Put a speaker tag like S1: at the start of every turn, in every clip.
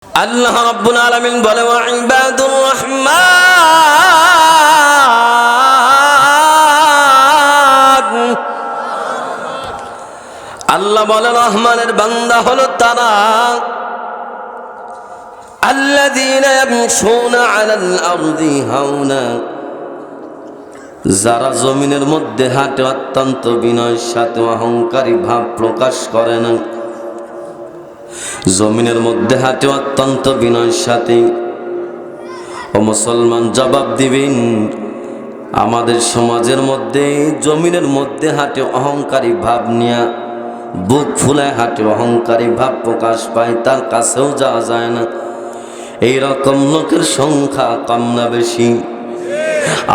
S1: আল্লাহ রাব্বুল আলামিন বলে ওয়া ইবাদুর রহমান, আল্লাহ বলে রহমানের বান্দা হলো তারা আল্লাযীনা ইয়ামশুনা আলাল আরদি হাওনা, যারা জমিনের মধ্যে হাঁটে অত্যন্ত বিনয়ের সাথে, অহংকারী ভাব প্রকাশ করে না। জমিনের মধ্যে হাঁটে অত্যন্ত বিনয়ের সাথে। ও মুসলমান, জবাব দিবেন, আমাদের সমাজের মধ্যে জমিনের মধ্যে হাঁটে অহংকারী ভাব নিয়ে, বুক ফুলায় হাঁটে, অহংকারী ভাব প্রকাশ পায়, তার কাছেও যাওয়া যায় না। এইরকম লোকের সংখ্যা কম না বেশি?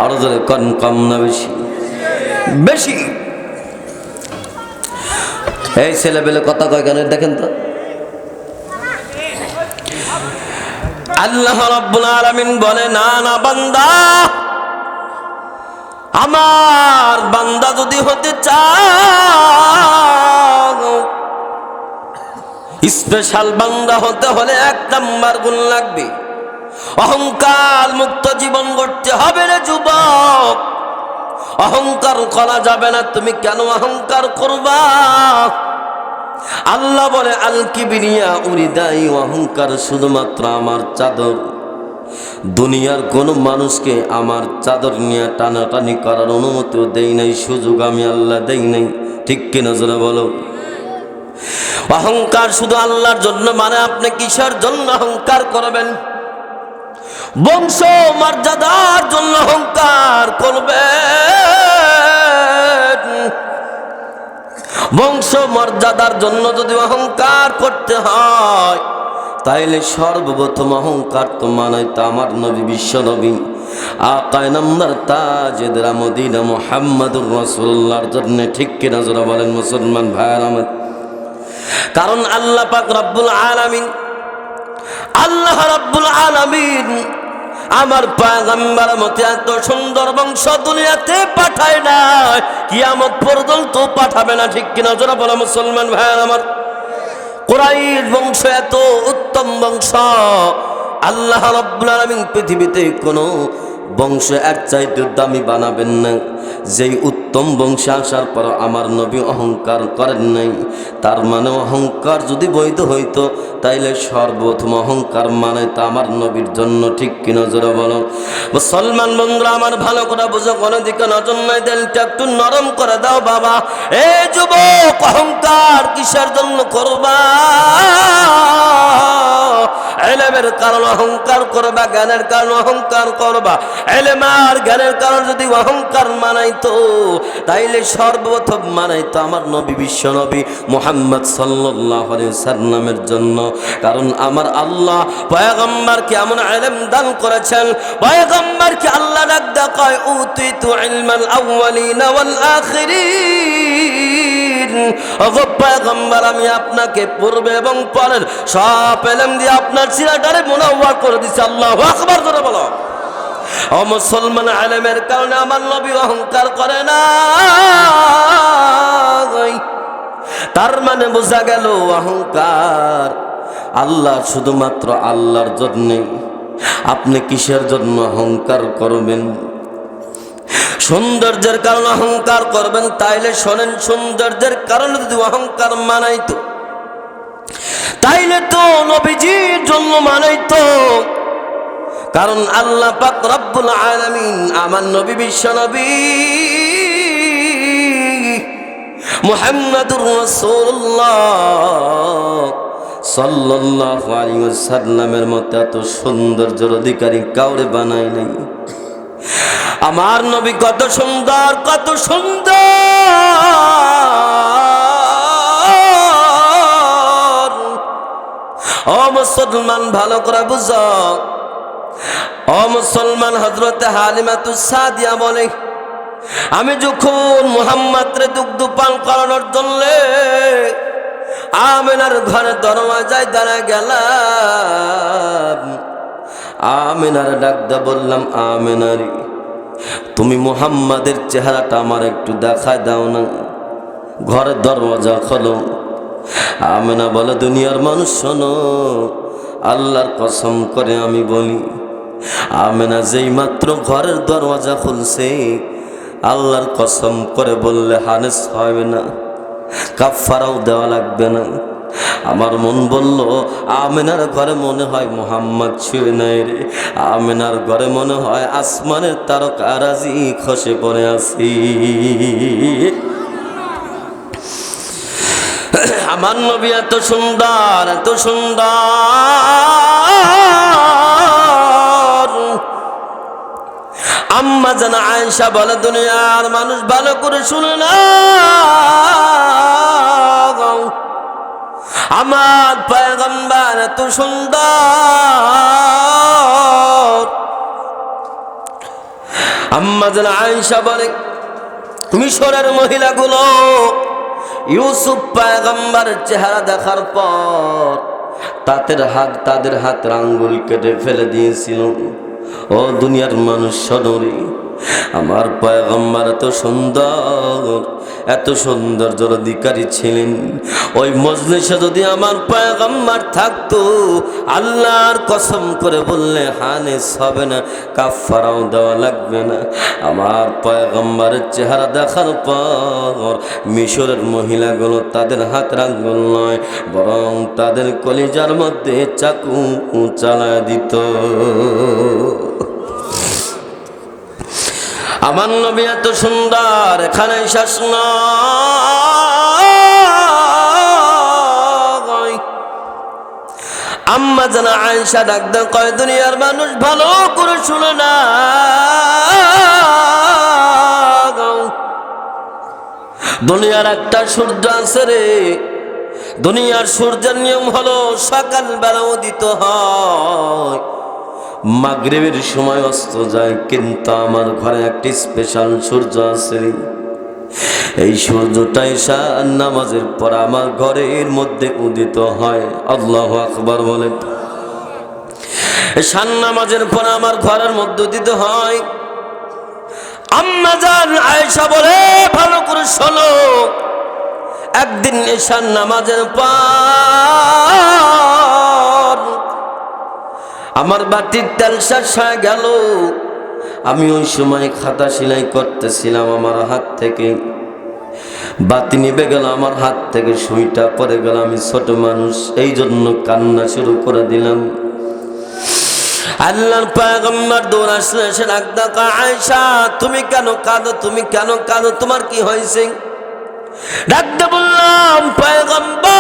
S1: আরো ধরে কম না বেশি? বেশি। এই ছেলেবেলে কথা কয় কেন দেখেন তো। আল্লাহ রাব্বুল আলামিন বলে না না বান্দা, আমার বান্দা যদি হতে চাও, স্পেশাল বান্দা হতে হলে এক নাম্বার গুণ লাগবে, অহংকার মুক্ত জীবন গড়তে হবে রে যুবক। অহংকার করা যাবে না। তুমি কেন অহংকার করবা? আল্লাহ বলে আল কিবরিয়া উরিদাই, অহংকার শুধুমাত্র আমার চাদর। দুনিয়ার কোন মানুষকে আমার চাদর নিয়ে টানাটানি করার অনুমতিও দেই নাই, সুযোগ আমি আল্লাহ দেই নাই। ঠিক কিনা জোরে বলো। অহংকার শুধু আল্লাহর জন্য, মানে আপনি কিসের জন্য অহংকার করবেন? বংশ মর্যাদার জন্য অহংকার করবেন। বংশ মর্যাদার জন্য যদি অহংকার করতে হয়, তাইলে সর্বপ্রথম অহংকার তো মানাইতো আমার নবী, বিশ্ব নবী আকায়ে নামদার তাজেদার মদিনা মুহাম্মদুর রাসূলুল্লাহর জন্য। ঠিক কিনা জোরে বলেন মুসলমান ভাইরা আমার। কারণ আল্লাহ পাক রব্বুল আলামিন, আল্লাহ রাব্বুল আলামিন আমার পয়গম্বর মতে এত সুন্দর বংশ দুনিয়াতে পাঠায় না, কিয়ামত পর্যন্ত পাঠাবে না। ঠিক কিনা জোরে বলো মুসলমান ভাইরা আমার। কুরাইশ বংশ এত উত্তম বংশ, আল্লাহ রাব্বুল আলামিন পৃথিবীতে কোনো বংশ এর চাইতে দামি বানাবেন না। যেই উত্তম বংশে আসার পর আমার নবী অহংকার করেন নাই, তার মানে অহংকার যদি বৈধ হইতো, তাইলে সর্বপ্রথম অহংকার মানে তা আমার নবীর জন্য। ঠিক কিনা জোরে বলো মুসলমান বন্ধুরা আমার, ভালো করে বুঝো, কোনো দিকে নজর নাই, দিলটা একটু নরম করে দাও বাবা। এ যুবক, অহংকার কিসের জন্য করবা? ইলমের কারণে অহংকার করবা, জ্ঞানের কারণে অহংকার করবা। ইলম আর জ্ঞানের কারণে যদি অহংকার মানাইতো, তাইলে সর্বপ্রথম মানাইতো আমার নবী, বিশ্ব নবী মুহাম্মদ সাল্লাল্লাহু আলাইহি ওয়াসাল্লামের জন্য। কারণ আমার আল্লাহ পয়গম্বরকে এমন ইলম দান করেছেন, পয়গম্বরকে আল্লাহ ডাক কয় উতিতু ইলমাল আউয়ালিনা ওয়াল আখিরিন। ওগো পয়গম্বর, আমি আপনাকে পূর্বে এবং পরের সব ইলম দিয়ে আপনার সিরাটারে মুনাওয়ার করে দিছি। আল্লাহু আকবার জোরে বলো। ও মুসলমান, ইলমের কারণে আমার নবী অহংকার করে না। তার মানে বোঝা গেল অহংকার আল্লাহ, শুধুমাত্র আল্লাহর জন্য। আপনি কিসের জন্য অহংকার করবেন? সৌন্দর্যের কারণে অহংকার করবেন, তাইলে শোনেন, সৌন্দর্যের কারণে যদি অহংকার মানাইতো, তাইলে তো নবীজির জন্য মানাইতো। কারণ আল্লাহ পাক রব্বুল আলামিন আমার নবী, বিশ্ব নবী মুহাম্মদুর রাসূলুল্লাহ সাল্লাল্লাহু আলাইহি ওয়াসাল্লামের মতো এত সৌন্দর্যের অধিকারী কাউরে বানায় নাই। আমার নবী কত সুন্দর, কত সুন্দর। ও মুসলমান, ভালো করে বুঝো। ও মুসলমান, হযরতে হালিমাতুস সাদিয়া বলে, আমি যখন মুহাম্মদরে দুগ্ধ পান করানোর জন্য আমিনার ঘরে দরওয়াজায় দাঁড়া গেলাম, আমিনার ডাক দা বললাম, আমিনারি, তুমি মুহাম্মাদের চেহারাটা আমার একটু দেখায় দাও না। ঘরের দরওয়াজা খোলো। আমিনা বলে, দুনিয়ার মানুষ শোনো, আল্লাহর কসম করে আমি বলি, আমেনা যেই মাত্র ঘরের দরওয়াজা খুলছে, আল্লাহর কসম করে বললে হানেস হবে না, কাফারাও দেওয়া লাগবে না। আমার মন বলল, আমেনার ঘরে মনে হয় মোহাম্মদ ছুঁয়ে নাই রে, আমেনার ঘরে মনে হয় আসমানের তারকারাজি খসে পড়ে আসি। আমার নবী এত সুন্দর, এত সুন্দর। আম্মা জান আয়েশা বলে, দুনিয়ার মানুষ ভালো করে শুনে না, আমার পয়গম্বর এত সুন্দর। আম্মা জান আয়েশা বলে, মিশরের মহিলাগুলো ইউসুফ পয়গম্বরের চেহারা দেখার পর তাদের হাতের আঙ্গুল কেটে ফেলে দিয়েছিল। ও দুনিয়ার মানুষ শোনোরে, আমার পয়গম্বর এত সুন্দর, এত সৌন্দর্যের অধিকারী ছিলেন। ওই মজলিসে যদি আমার পয়গম্বর থাকতো, আল্লাহর কসম করে বললে হানেস হবে না, কাফারাও দেওয়া লাগবে না। আমার পয়গম্বরের চেহারা দেখার পর মিশরের মহিলাগুলো তাদের হাতের আঙ্গুল নয়, বরং তাদের কলিজার মধ্যে চাকু চালায় দিত। আমার নবী এত সুন্দর, এখানে শেষ নয়। আম্মা জান আয়েশা ডাকতে কয়, দুনিয়ার মানুষ ভালো করে শুনে না, দুনিয়ার একটা সূর্য আছে রে, দুনিয়ার সূর্যের নিয়ম হলো সকালবেলা উদিত হয়, মাগরিবের সময় অস্ত যায়, কিন্তু আমার ঘরে একটি স্পেশাল সূর্য আছে। এই সূর্যটা ঈশার নামাজের পর আমার ঘরের মধ্যে উদিত হয়। আল্লাহু আকবার বলেন। ঈশার নামাজের পর আমার ঘরের মধ্যে উদিত হয়। আম্মা জান আয়েশা বলে, ভালো করে শোনো, একদিন ঈশার নামাজের পর আমার বাটির তেল শেষ হয়ে গেল। আমি ওই সময় খাতা সেলাই করতেছিলাম, আমার হাত থেকে বাতি নিভে গেল, আমার হাত থেকে সুইটা পড়ে গেল। আমি ছোট মানুষ, এই জন্য কান্না শুরু করে দিলাম। আল্লাহর পয়গম্বর দৌড় আসলে এসে ডাকতে কয়, আয়েশা তুমি কেন কাঁদো, তুমি কেন কাঁদো, তোমার কি হয়েছে? ডাকতে বললাম, পয়গম্বর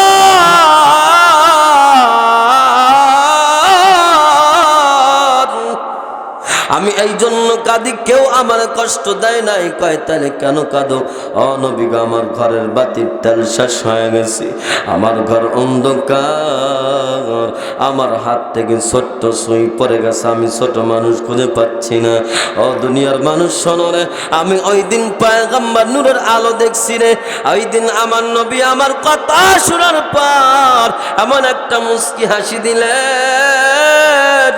S1: আমি এই জন্য কাঁদি, কেউ আমার কষ্ট দেয় নাই। কয় তাহলে কেন কাঁদো? ও নবী গো, আমার ঘরের বাতির তেল শেষ হয়ে গেছে, আমার ঘর অন্ধকার, আমার হাত থেকে ছোট্ট সুই পড়ে গেছে, আমি ছোট মানুষ খুঁজে পাচ্ছি না। ও দুনিয়ার মানুষ শোনো রে, আমি ওই দিন পয়গম্বর নূরের আলো দেখছি রে। ওই দিন আমার নবী আমার কথা শোনার পর এমন একটা মুস্কি হাসি দিলেন,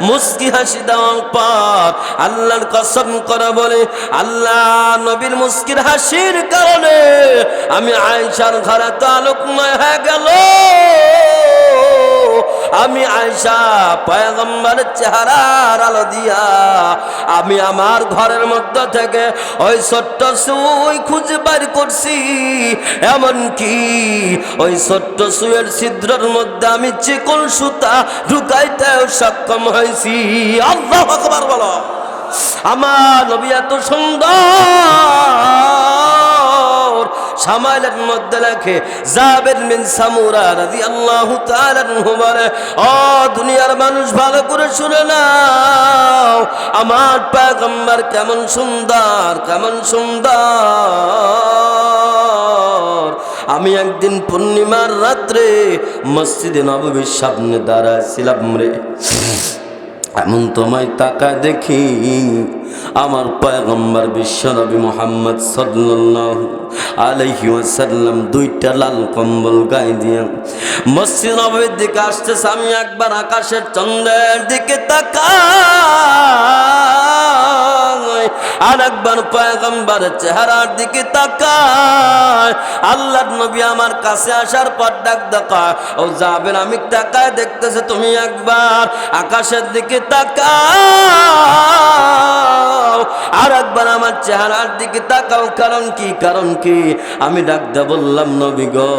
S1: মুস্কি হাসি দেওয়ার পর আল্লাহর কসম করে বলে, আল্লাহ নবীর মুস্কির হাসির কারণে আমি আয়েশার ঘরে তো আলোকময় হয়ে গেল। আমি আয়েশা পয়গম্বরের চেহারার আলো দিয়া আমি আমার ঘরের মধ্যে থেকে ওই ছোট্ট সুই খুঁজে বের করছি, এমনকি ওই ছোট্ট সুইয়ের ছিদ্রের মধ্যে আমি চিকন সুতা ঢুকাইতেও সক্ষম হয়েছি। আল্লাহু আকবার বলো। আমার নবী এত সুন্দর, শামাইলের মধ্যে লেখে জাবের বিন সামুরা রাদিয়াল্লাহু তাআলা আনহু বলে, ও দুনিয়ার মানুষ ভালো করে শুনে নাও, আমার পয়গম্বর কেমন সুন্দর, কেমন সুন্দর। আমি একদিন পূর্ণিমার রাত্রে মসজিদে নববীর সামনে দাঁড়াইছিলাম রে, এমন তোমায় তাকায় দেখি আমার পয়গম্বর বিশ্বনবী মুহাম্মদ সাল্লাল্লাহু আলাইহি ওয়াসাল্লাম দুইটা লাল কম্বল গায়ে দিয়ে মসজিদ নববীর দিকে আসতেছে। আমি একবার আকাশের চন্দ্রের দিকে তাকাই, আর একবার পয়গম্বরের চেহারার দিকে তাকায়। আল্লাহর নবী আমার কাছে আসার পর ডাক দেখায়, ও যাবেন আমি তাকায় দেখতেছে, তুমি একবার আকাশের দিকে তাকাও, আর একবার আমার চেহারার দিকে তাকাও। কারণ কি? কারণ কি? আমি ডাক দে বললাম, নবী গো,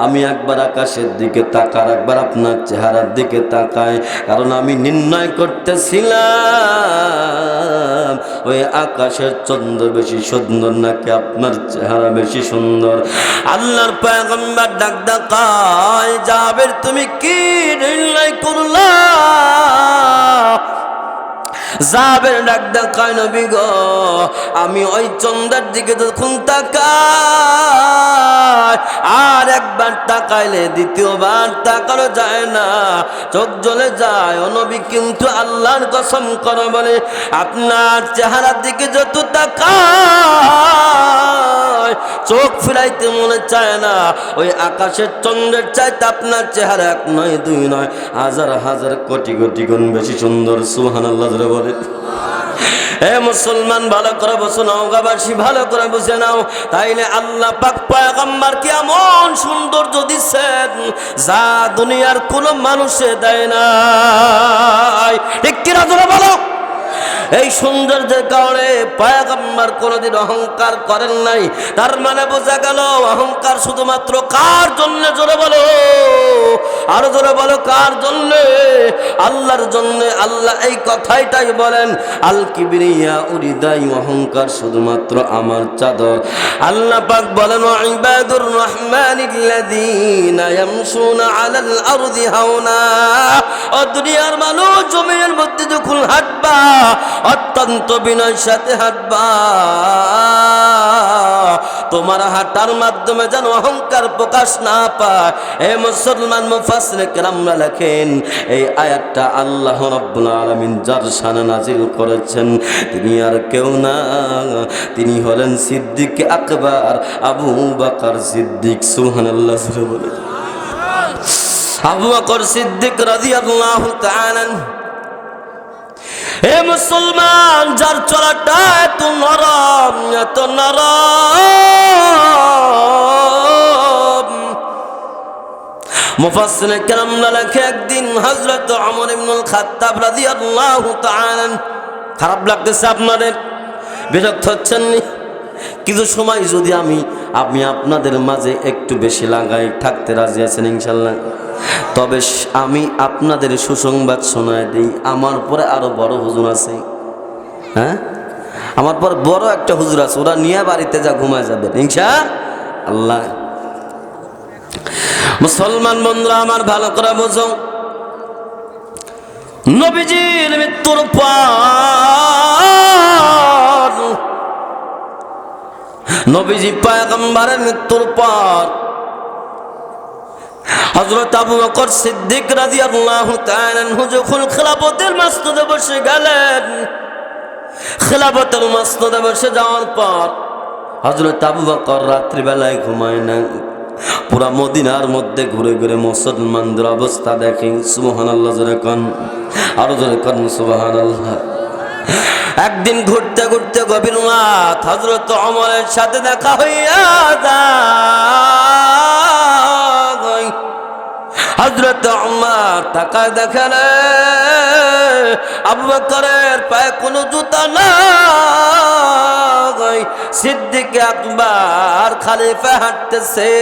S1: আমি একবার আকাশের দিকে তাকার, একবার আপনার চেহারার দিকে তাকাই, কারণ আমি নির্ণয় করতেছিলাম ওই আকাশের চন্দ্র বেশি সুন্দর নাকি আপনার চেহারা বেশি সুন্দর। আল্লাহর পয়গম্বর ডাক দেখায়, জাবের তুমি কি নির্ণয় করলা? জাবের ডাক দেখায়, নবী গো, আমি ওই চন্দ্রের দিকে যখন তাকাই, আর একবার তাকাইলে দ্বিতীয়বার তাকানো যায় না, চোখ জ্বলে যায়। ও নবী, কিন্তু আল্লাহর কসম করে বলে, আপনার চেহারার দিকে যত তাকায় চোখ ফিরাইতে মনে চায় না। ওই আকাশের চন্দ্রের চাইতে আপনার চেহারা এক নয়, দুই নয়, হাজার হাজার কোটি কোটি গুণ বেশি সুন্দর। সুবহানাল্লাহ বলে। এ মুসলমান, ভালো করে বসে নাও, গাবাসী ভালো করে বসে নাও। তাইলে আল্লাহ পাক পয়গম্বরকে এমন সৌন্দর্য দিচ্ছেন যা দুনিয়ার কোন মানুষে দেয় না। ঠিক কিনা তোমরা বলো? এই সৌন্দর্যের কারণে পয়গম্বর কোনদিন অহংকার করেন নাই। তার মানে বোঝা গেল অহংকার শুধুমাত্র কার জন্য? জোরে বলো, আরো জোরে বলো, কার জন্য? আল্লাহর জন্য। আল্লাহ এই কথাইটাই বলেন, আল কিবরিয়া উরিদাই, অহংকার শুধুমাত্র আমার চাদর। আল্লাহ পাক বলেন, ইবাদুর রহমানিল্লাযীনা ইয়ামশুনা আলাল আরদি হাওনা। ও দুনিয়ার মানুষ, জমিনের মধ্যে যখন হাঁটবা অত্যন্ত বিনয়ের সাথে হাঁটবা, তোমার হাঁটার মাধ্যমে যেন অহংকার প্রকাশ না পায়। এ মুসলমান, মুফাসসির কেরামরা লেখেন, এই আয়াতটা আল্লাহ রাব্বুল আলামিন যার শানে নাজিল করেছেন তিনি আর কেউ না, তিনি হলেন সিদ্দিক আকবর আবু বকর সিদ্দিক। সুবহানাল্লাহ বলে। আবু বকর সিদ্দিক রাদিয়াল্লাহু তাআলা। হে মুসলমান, যার চলাটা এত নরম, এত নরম, মুফাসসির কেরামরা লেখে, একদিন হযরত ওমর ইবনুল খাত্তাব রাদিয়াল্লাহু তাআলা, খারাপ লাগতেছে আপনাদের, বিরক্ত হচ্ছেন নি? কিছু সময় যদি আমি আপনাদের মাঝে একটু বেশি লাগাই, থাকতে রাজি আছেন ইনশাল্লাহ? তবে আমি আপনাদের সুসংবাদ শোনায় দিই, আমার পরে আরো বড় হুজুর আছে। হ্যাঁ, আমার পর বড় একটা হুজুর আছে, ওরা নিয়ে বাড়িতে যা ঘুমায় যাবেন ইনশাআল্লাহ। মুসলমান বন্ধুরা আমার, ভালো করে বোঝো, নবীজির মৃত্যুর পর, নবীজি পয়গম্বরের মৃত্যুর পর হযরত আবু বকর সিদ্দিক রাদিয়াল্লাহু তাআলা আনহু যখন খেলাফতের মসনদে বসে গেলেন, খেলাফতের মসনদে বসে যাওয়ার পর হযরত আবু বকর রাত্রিবেলায় ঘুমায় না, পুরা মদিনার মধ্যে ঘুরে ঘুরে মুসলমানদের অবস্থা দেখেন। সুবহানাল্লাহ জোরে কোন, আরো জোরে কোন সুবহানাল্লাহ। একদিন ঘুরতে ঘুরতে গভীর রাত হযরত ওমরের সাথে দেখা হইয়া যায়। হযরত ওমর তাকায় দেখেন আবু বকরের পায়ে কোনো জুতা নাই, সিদ্দিক আকবর খলিফা হাঁটতেছে।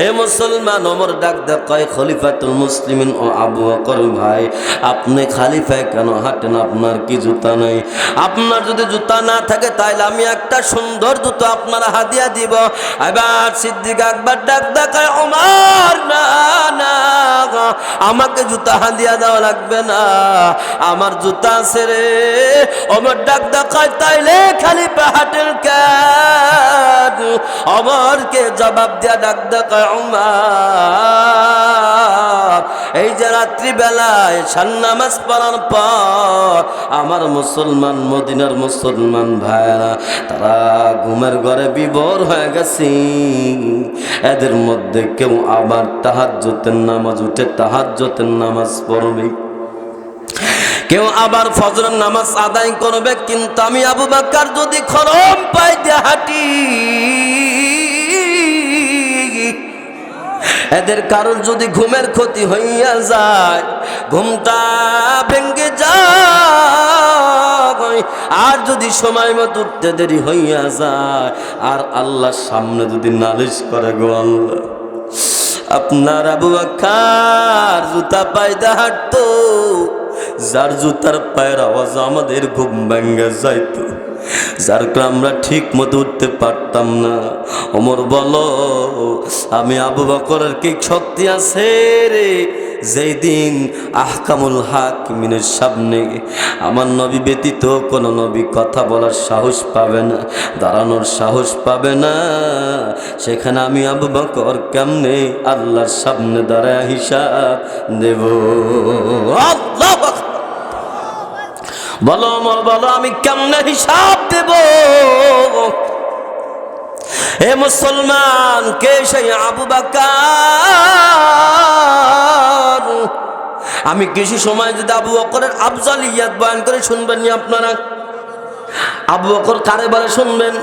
S1: এ মুসলমান, ওমর ডাক দেয়, কয় খলিফাতুল মুসলিমিন ও আবু বকর ভাই, আপনি খলিফায় কেন হাঁটেন? আপনার কি জুতা নাই? আপনার যদি জুতা না থাকে তাইলে আমি একটা সুন্দর জুতো আপনার হাদিয়া দিব। এবার সিদ্দিক আকবর ডাক দেয়, ওমর না না, আমাকে জুতা হাদিয়া দেওয়া লাগবে না, আমার জুতা আছে রে। ওমর ডাক দেয়, তাইলে খলিফা হাঁটেন কেন? ওমরকে জবাব দিয়া ডাক দেয়, ওমর, এই যে রাত্রিবেলায় শান নামাজ পড়ার পর আমার মুসলমান মদিনার মুসলমান ভাইরা তারা ঘুমের ঘরে বিভোর হয়ে গেছে, এদের মধ্যে কেউ আবার তাহাজ্জুদের নামাজ উঠে তাহাজ্জুদের নামাজ পড়বে, কেউ আবার ফজরের নামাজ আদায় করবে, কিন্তু আমি আবু বকর যদি খরম পাই দিয়ে হাঁটি, এদের কারোর যদি ঘুমের ক্ষতি হইয়া যায়, ঘুমটা ভেঙ্গে যায়, আর যদি সময় মতো উঠতে দেরি হইয়া যায়, আর আল্লাহর সামনে যদি নালিশ করে, গো আল্লাহ আপনার আবু বকর জুতা পায়দা হাঁটতো, যার জুতার পায়ের আওয়াজ আমাদের ঘুম ভেঙ্গে যাইতো, যার আমরা ঠিক মতো উঠতে পারতাম না। ওমর বলো, আমি আবু বকরের কি শক্তি আছে রে, যেই দিন আহকামুল হাকিমিনের সামনে আমার নবী ব্যতীত কোনো নবী কথা বলার সাহস পাবে না, দাঁড়ানোর সাহস পাবে না, সেখানে আমি আবু বকর কেমনে আল্লাহর সামনে দাঁড়ায় হিসাব দেব? আল্লাহু আকবার। বলো ওমর, বলো আমি কেমনে হিসাব দেব? এ মুসলমান, কে সেই আবু বকর? আমি কিছু সময় যদি আবু বকরের আফজালিয়াত বয়ান করে শুনবেন নি আপনারা? আবু বকর কারে বলে শুনবেন?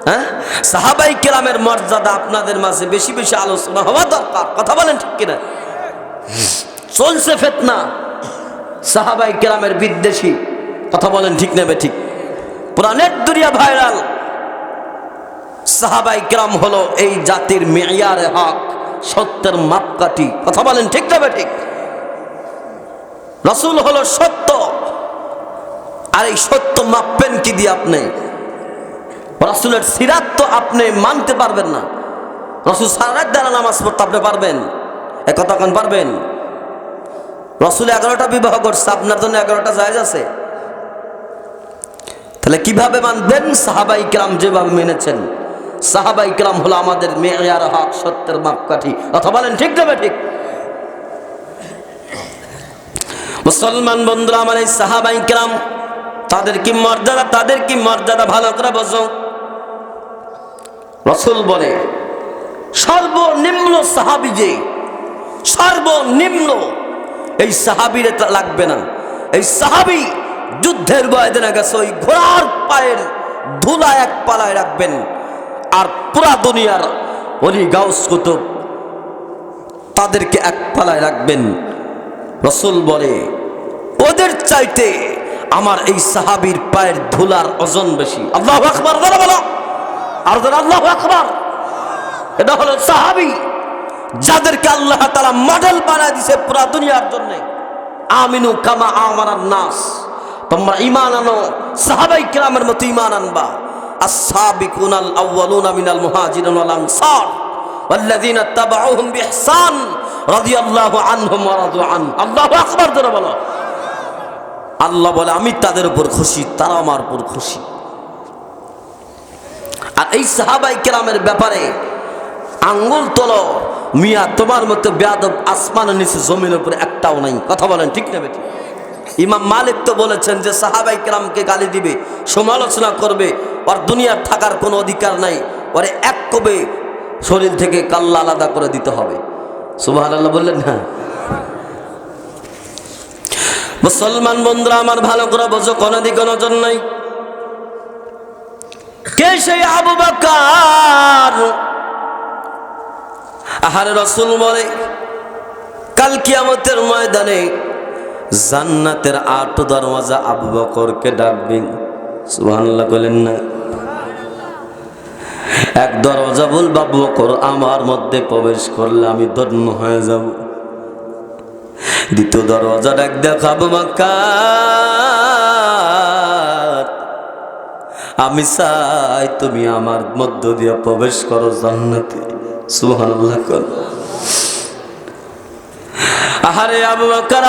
S1: হ্যাঁ, সাহাবাই কেরামের মর্যাদা আপনাদের মাঝে বেশি বেশি আলোচনা হওয়া দরকার। কথা বলেন ঠিক কিনা? চলছে ফিতনা সাহাবাই কেরামের বিদ্বেষী। কথা বলেন ঠিক নেবে ঠিক? পুরা নেট দুনিয়া ভাইরাল। সাহাবাই কেরাম হলো এই জাতির মেয়ারে হক, সত্যের মাপকাঠি। কথা বলেন ঠিক নেবে ঠিক? রাসূল হলো সত্য, আর এই সত্য মাপবেন কি দিয়ে? আপনি রাসূলের সিরাত তো আপনি মানতে পারবেন না। রাসূল সারা রাত দাঁড়া নামাজ পড়তে আপনি পারবেন? এ কথা কেন পারবেন? রাসূল 11টা বিবাহ করছে, আপনার জন্য 11টা জায়েজ আছে? তাহলে কিভাবে মানবেন? সাহাবাই কেরাম যেভাবে মেনেছেন। সাহাবাই কেরাম হলো আমাদের মেয়ার হক, সত্যের মাপকাঠি। কথা বলেন ঠিক নেবে ঠিক? মুসলমান বন্ধুরা আমার, এই সাহাবাই কেরাম তাদের কি মর্যাদা, তাদের কি মর্যাদা ভালো করে বোঝো। রাসূল বলে সর্বনিম্ন সাহাবী, যে সর্বনিম্ন, এই সাহাবীর লাগবে না। এই সাহাবী যুদ্ধের ময়দানে গেছে, ওই ঘোড়ার পায়ের ধুলা এক পালায় রাখবেন, আর পুরা দুনিয়ার ওলি গাউস কুতুব তাদেরকে এক পালায় রাখবেন। রাসূল বলে ওদের চাইতে আমার এই সাহাবীর পায়ের ধুলার ওজন বেশি। আল্লাহু আকবার বলো, আর আল্লাহু আকবার। এটা হলো সাহাবী, যাদেরকে আল্লাহ তাআলা মডেল বানায় দিয়েছে পুরা দুনিয়ার জন্য। আমিনু কামা আমানান নাস, তোমরা ঈমান আনো সাহাবায়ে কেরামের মতো ঈমান আনবা। আস-সাবিকুনাল আউয়ালুনা মিনাল মুহাজিরিন ওয়াল আনসার ওয়াল্লাযিনা তাবাউহুম বিইহসান রাদিয়াল্লাহু আনহুম ওয়া রাদু আন। আল্লাহু আকবার জোরে বলো। আল্লাহ বলে আমি তাদের উপর খুশি, তারা আমার উপর খুশি। আর এই সাহাবায়ে কেরামের ব্যাপারে আঙ্গুল তোলো মিয়া, তোমার মতো বেয়াদব আসমানের নিচে জমিনের উপরে একটাও নাই। কথা বলেন ঠিক না বেঠিক? ইমাম মালিক তো বলেছেন যে সাহাবাই কেরামকে গালি দিবে, সমালোচনা করবে, ওর দুনিয়ার থাকার কোনো অধিকার নাই, ওরে এক কবে শরীর থেকে কাল্লা আলাদা করে দিতে হবে। সুবহানাল্লাহ বললেন না? মুসলমান বন্ধুরা আমার, ভালো করে বোঝো, কোনো দিকে নজর নাই। কে সেই আবু বকর? আহারে রাসূল বলে কাল কিয়ামতের ময়দানে জান্নাতের 8 দরওয়াজা আবু বকরকে ডাকবেন। সুবহানাল্লাহ বলেন না? এক দরওয়াজা বলবে আবু বকর আমার মধ্যে প্রবেশ করলে আমি ধন্য হয়ে যাব। দ্বিতীয় দরওয়াজা ডাক দেখাবো আবু বকর আমি চাই তুমি আমার মধ্য দিয়ে প্রবেশ করো জান্নাতে। সুবহানাল্লাহ। আহারে আবু বকর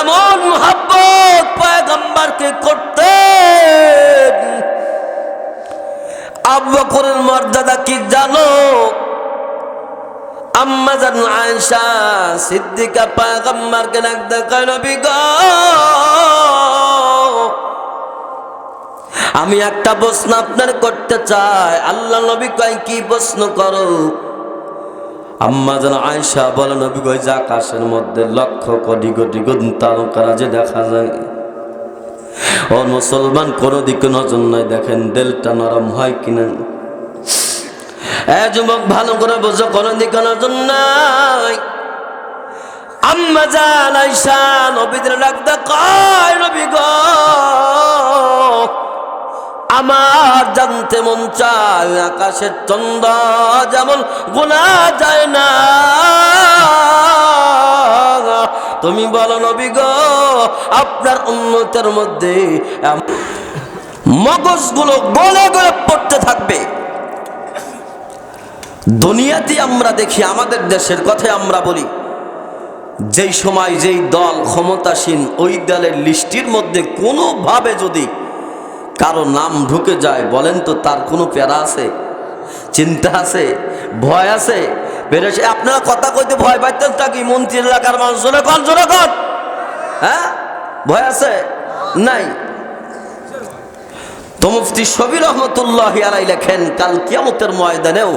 S1: এমন মুহাব্বত পয়গম্বরকে করতেন। আবু বকরের মর্যাদা কি জানো? আম্মা জান আয়েশা সিদ্দিকা পয়গম্বরকে ডাক দেখায়, নবী গো আমি একটা প্রশ্ন আপনার করতে চাই। আল্লাহ নবী কয় কি প্রশ্ন করো? আম্মা জান আয়েশা বলে নবী গো, যে আকাশের মধ্যে লক্ষ কোটি কোটি তারকারা যে দেখা যায়, ও মুসলমান, কোনো দিকে নজর নাই, দেখেন দিলটা নরম হয় কিনা। যুবক ভালো করে বোঝো, কোনো দিকে নজর নাই। আম্মা জান আয়েশা নবীদের ডাকতে কয়, নবী গো, আমার জানতে মন চায় আকাশের চন্দ্র যেমন গোনা যায় না, তুমি বলো নবী গো, আপনার উম্মতের মধ্যে মগজগুলো গলে গলে পড়তে থাকবে। দুনিয়াতে আমরা দেখি, আমাদের দেশের কথাই আমরা বলি, যেই সময় যেই দল ক্ষমতাসীন, ওই দলের লিস্টির মধ্যে কোনোভাবে যদি কারো নাম ঢুকে যায়, বলেন তো তার কোনো প্যারা আছে, চিন্তা আছে, ভয় আছে? বেরেছে আপনারা কথা কইতে ভয় পাইতেন কি? মন্ত্রী এলাকার মানুষ জোরে কন, জোরে কন, হ্যাঁ, ভয় আছে? নাই। তো মুফতি শফি রহমতুল্লাহি আলাইহি লেখেন, কাল কিয়ামতের ময়দানেও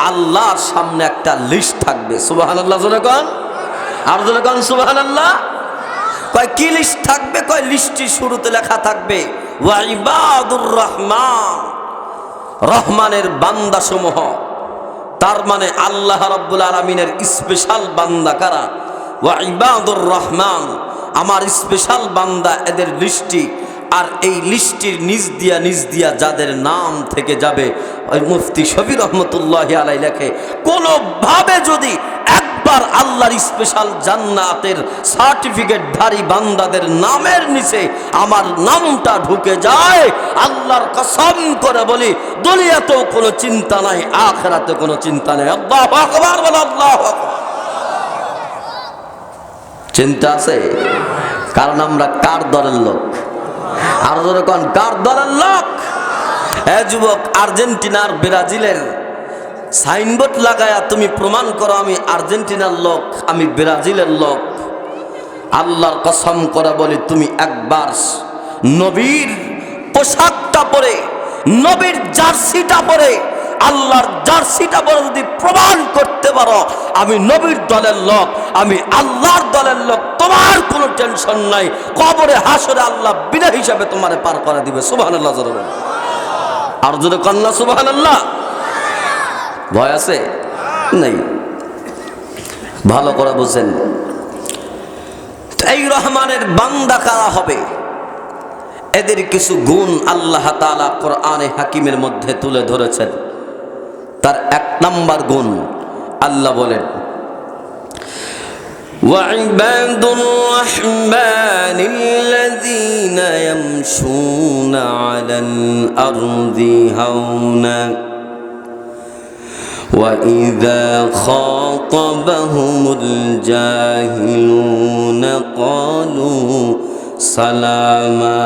S1: আল্লাহর সামনে একটা লিস্ট থাকবে। সুবহানাল্লাহ, জোরে কন, আর জোরে কন সুবহানাল্লাহ। কয় কি লিস্ট থাকবে? কয় লিস্টটি শুরুতে লেখা থাকবে ওয়া ইবাদুর রহমান, রহমানের বান্দা সমূহ। তার মানে আল্লাহ রাব্বুল আলামিনের স্পেশাল বান্দা কারা? ওয়া ইবাদুর রহমান, আমার স্পেশাল বান্দা, এদের লিস্টটি। আর এই লিস্টির নিজ দিয়া যাদের নাম থেকে যাবে, ওই মুফতি শফি রহমতুল্লাহি আলাইহি লেখে, কোনোভাবে যদি একবার আল্লাহর স্পেশাল জান্নাতের সার্টিফিকেটধারী বান্দাদের নামের নিচে আমার নামটা ঢুকে যায়, আল্লাহর কসম করে বলি, দুনিয়াতেও কোনো চিন্তা নাই, আখিরাতে কোনো চিন্তা নেই। আল্লাহু আকবার, বলো আল্লাহু আকবার। চিন্তা আছে? কারণ আমরা কার দলের লোক? আর ধরে কোন কার দলের লোক? যুবক, আর্জেন্টিনার ব্রাজিলের সাইনবোর্ড লাগায়া তুমি প্রমাণ করো আমি আর্জেন্টিনার লোক, আমি ব্রাজিলের লোক। আল্লাহর কসম করে বলি, তুমি একবার নবীর পোশাকটা পরে, নবীর জার্সিটা পরে, আল্লাহর জার্সিটা পরে যদি প্রমাণ করতে পারো আমি নবীর দলের লোক, আমি আল্লাহর দলের লোক, তোমার কোনো টেনশন নাই। কবরে হাসরে আল্লাহ বিনা হিসাবে তোমারে পার করে দিবে। সুবহানাল্লাহ, জোরে বলো, আর জোরে কন্যা সুবহানাল্লাহ। ভয় আছে? নেই। ভালো করে বুঝেন, এই রহমানের বান্দা কারা হবে? এদের কিছু গুণ আল্লাহ তাআলা কোরআনে হাকিমের মধ্যে তুলে ধরেছেন। তার এক নাম্বার গুণ আল্লাহ বলেন, وَعِبَادُ الرَّحْمَنِ الَّذِينَ يَمْشُونَ عَلَى الْأَرْضِ هَوْنًا وَإِذَا خَاطَبَهُمُ الْجَاهِلُونَ قَالُوا سَلَامًا